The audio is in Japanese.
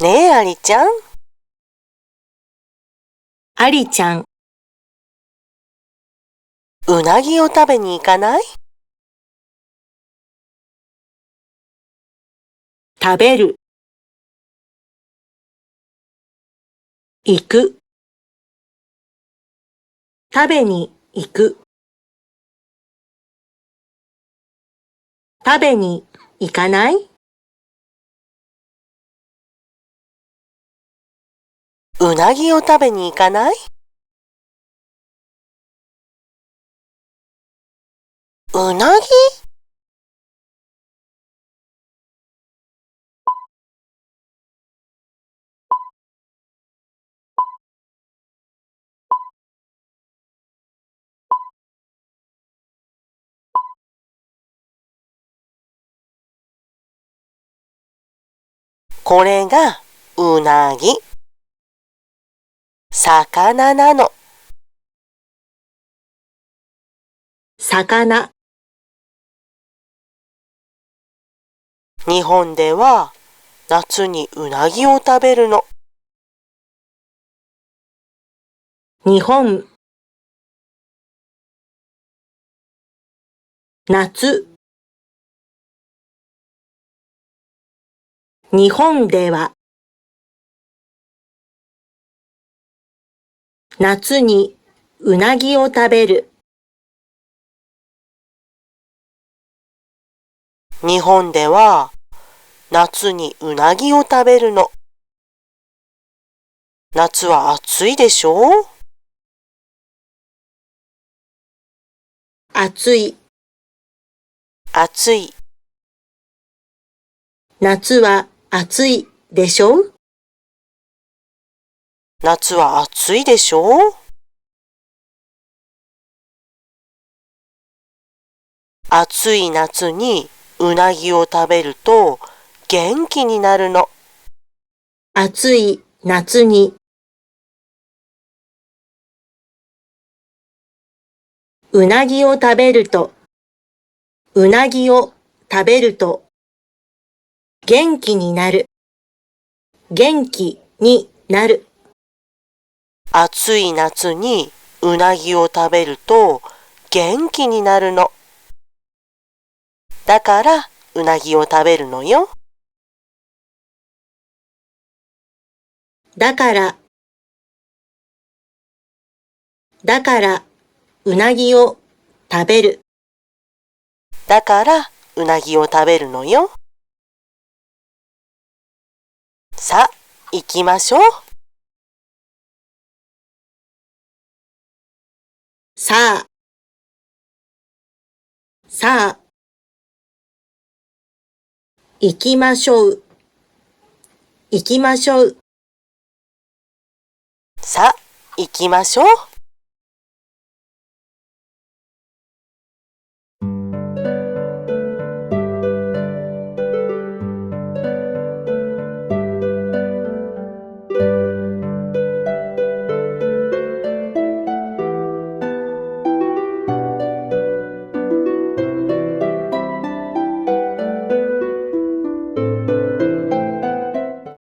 ねえ、ありちゃん。ありちゃん、うなぎを食べに行かない？食べる、行く、食べに行く、食べに行かない？うなぎを食べに行かない？うなぎ？これがうなぎ。魚なの。魚、日本では夏にうなぎを食べるの。日本、夏、日本では夏にうなぎを食べる。日本では夏にうなぎを食べるの。夏は暑いでしょう？暑い、暑い。夏は暑いでしょう？夏は暑いでしょう？暑い夏にうなぎを食べると元気になるの。暑い夏にうなぎを食べると、うなぎを食べると元気になる。元気になる。暑い夏にうなぎを食べると元気になるの。だからうなぎを食べるのよ。だから、うなぎを食べる。だからうなぎを食べるのよ。さあ、行きましょう。さあ、さあ、行きましょう。行きましょう。さあ、行きましょう。